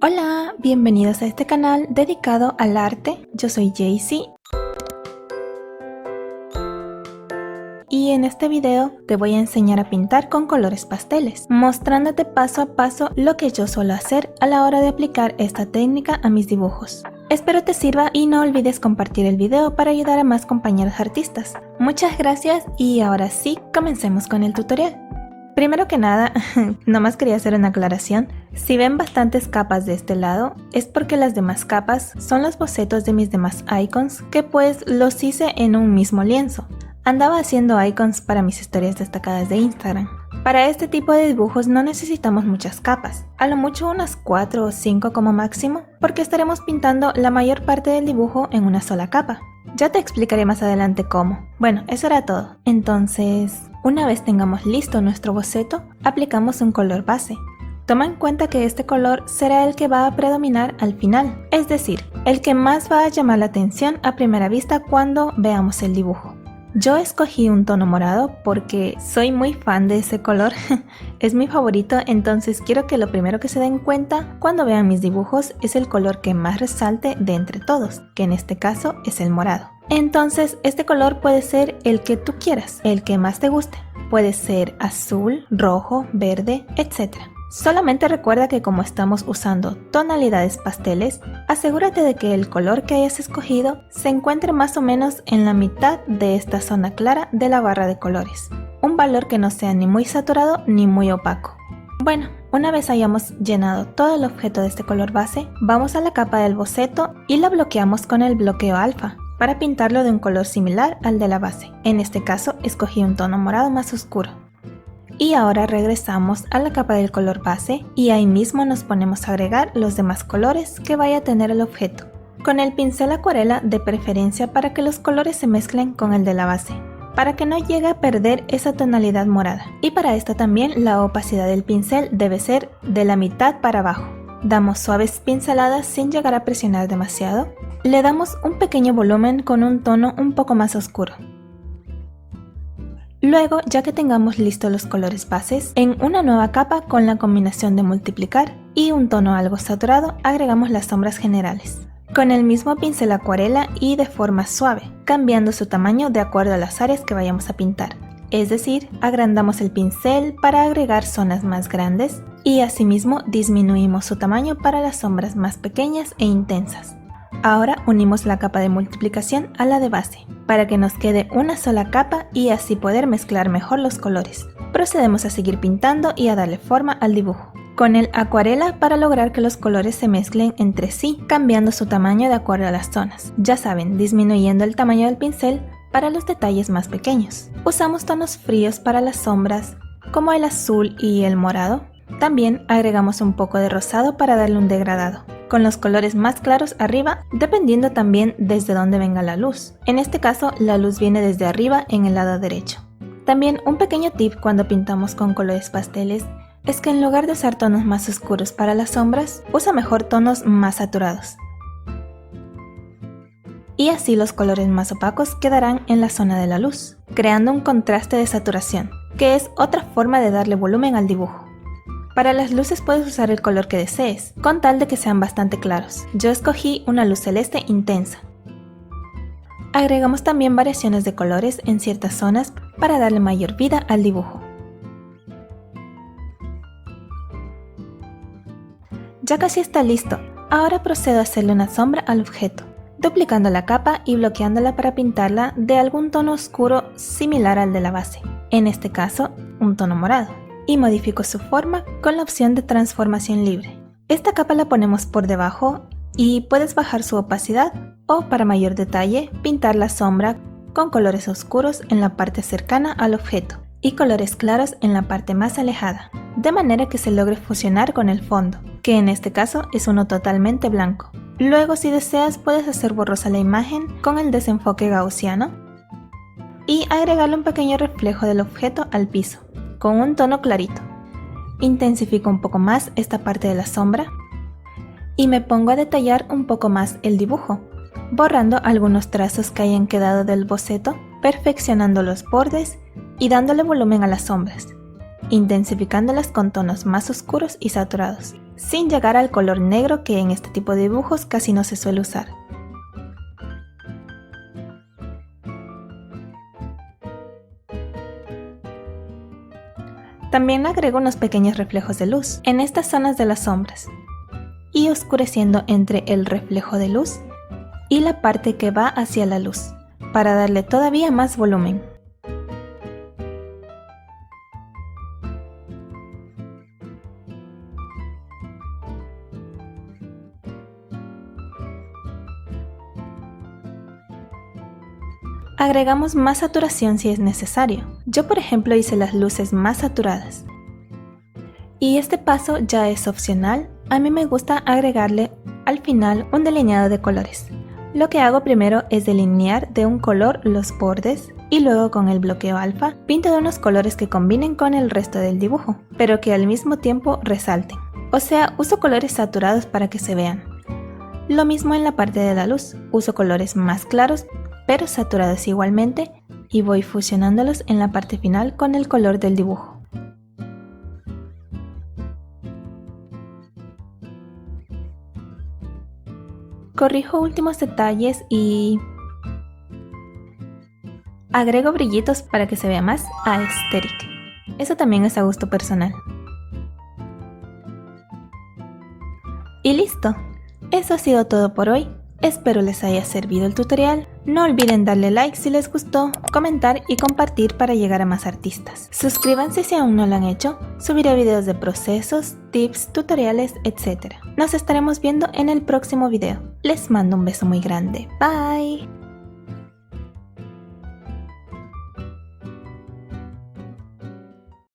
Hola, bienvenidos a este canal dedicado al arte. Yo soy Jaycee y en este video te voy a enseñar a pintar con colores pasteles, mostrándote paso a paso lo que yo suelo hacer a la hora de aplicar esta técnica a mis dibujos. Espero te sirva y no olvides compartir el video para ayudar a más compañeros artistas. Muchas gracias y ahora sí, comencemos con el tutorial. Primero que nada, nomás quería hacer una aclaración. Si ven bastantes capas de este lado, es porque las demás capas son los bocetos de mis demás icons que pues los hice en un mismo lienzo. Andaba haciendo icons para mis historias destacadas de Instagram. Para este tipo de dibujos no necesitamos muchas capas, a lo mucho unas 4 o 5 como máximo, porque estaremos pintando la mayor parte del dibujo en una sola capa. Ya te explicaré más adelante cómo. Bueno, eso era todo. Entonces, una vez tengamos listo nuestro boceto, aplicamos un color base. Toma en cuenta que este color será el que va a predominar al final, es decir, el que más va a llamar la atención a primera vista cuando veamos el dibujo. Yo escogí un tono morado porque soy muy fan de ese color, es mi favorito, entonces quiero que lo primero que se den cuenta cuando vean mis dibujos es el color que más resalte de entre todos, que en este caso es el morado. Entonces este color puede ser el que tú quieras, el que más te guste, puede ser azul, rojo, verde, etc. Solamente recuerda que como estamos usando tonalidades pasteles, asegúrate de que el color que hayas escogido se encuentre más o menos en la mitad de esta zona clara de la barra de colores. Un valor que no sea ni muy saturado ni muy opaco. Bueno, una vez hayamos llenado todo el objeto de este color base, vamos a la capa del boceto y la bloqueamos con el bloqueo alfa para pintarlo de un color similar al de la base. En este caso escogí un tono morado más oscuro. Y ahora regresamos a la capa del color base y ahí mismo nos ponemos a agregar los demás colores que vaya a tener el objeto, con el pincel acuarela de preferencia para que los colores se mezclen con el de la base, para que no llegue a perder esa tonalidad morada. Y para esto también la opacidad del pincel debe ser de la mitad para abajo. Damos suaves pinceladas sin llegar a presionar demasiado. Le damos un pequeño volumen con un tono un poco más oscuro. Luego, ya que tengamos listos los colores bases, en una nueva capa con la combinación de multiplicar y un tono algo saturado, agregamos las sombras generales. Con el mismo pincel acuarela y de forma suave, cambiando su tamaño de acuerdo a las áreas que vayamos a pintar. Es decir, agrandamos el pincel para agregar zonas más grandes y asimismo disminuimos su tamaño para las sombras más pequeñas e intensas. Ahora unimos la capa de multiplicación a la de base, para que nos quede una sola capa y así poder mezclar mejor los colores. Procedemos a seguir pintando y a darle forma al dibujo, con el acuarela para lograr que los colores se mezclen entre sí, cambiando su tamaño de acuerdo a las zonas. Ya saben, disminuyendo el tamaño del pincel para los detalles más pequeños. Usamos tonos fríos para las sombras, como el azul y el morado. También agregamos un poco de rosado para darle un degradado, con los colores más claros arriba, dependiendo también desde dónde venga la luz. En este caso, la luz viene desde arriba en el lado derecho. También un pequeño tip cuando pintamos con colores pasteles es que en lugar de usar tonos más oscuros para las sombras, usa mejor tonos más saturados. Y así los colores más opacos quedarán en la zona de la luz, creando un contraste de saturación, que es otra forma de darle volumen al dibujo. Para las luces puedes usar el color que desees, con tal de que sean bastante claros. Yo escogí una luz celeste intensa. Agregamos también variaciones de colores en ciertas zonas para darle mayor vida al dibujo. Ya casi está listo. Ahora procedo a hacerle una sombra al objeto, duplicando la capa y bloqueándola para pintarla de algún tono oscuro similar al de la base, en este caso un tono morado. Y modifico su forma con la opción de transformación libre. Esta capa la ponemos por debajo y puedes bajar su opacidad o, para mayor detalle, pintar la sombra con colores oscuros en la parte cercana al objeto y colores claros en la parte más alejada, de manera que se logre fusionar con el fondo, que en este caso es uno totalmente blanco. Luego, si deseas, puedes hacer borrosa la imagen con el desenfoque gaussiano y agregarle un pequeño reflejo del objeto al piso, con un tono clarito. Intensifico un poco más esta parte de la sombra y me pongo a detallar un poco más el dibujo, borrando algunos trazos que hayan quedado del boceto, perfeccionando los bordes y dándole volumen a las sombras, intensificándolas con tonos más oscuros y saturados. sin llegar al color negro que en este tipo de dibujos casi no se suele usar. También agrego unos pequeños reflejos de luz en estas zonas de las sombras y oscureciendo entre el reflejo de luz y la parte que va hacia la luz para darle todavía más volumen. Agregamos más saturación si es necesario. Yo por ejemplo hice las luces más saturadas. Y este paso ya es opcional, a mí me gusta agregarle al final un delineado de colores. Lo que hago primero es delinear de un color los bordes y luego con el bloqueo alfa pinto de unos colores que combinen con el resto del dibujo, pero que al mismo tiempo resalten. O sea, uso colores saturados para que se vean. Lo mismo en la parte de la luz, uso colores más claros pero saturados igualmente y voy fusionándolos en la parte final con el color del dibujo. Corrijo últimos detalles y agrego brillitos para que se vea más aesthetic. Eso también es a gusto personal. Y listo. Eso ha sido todo por hoy. Espero les haya servido el tutorial. No olviden darle like si les gustó, comentar y compartir para llegar a más artistas. Suscríbanse si aún no lo han hecho. Subiré videos de procesos, tips, tutoriales, etc. Nos estaremos viendo en el próximo video. Les mando un beso muy grande. Bye.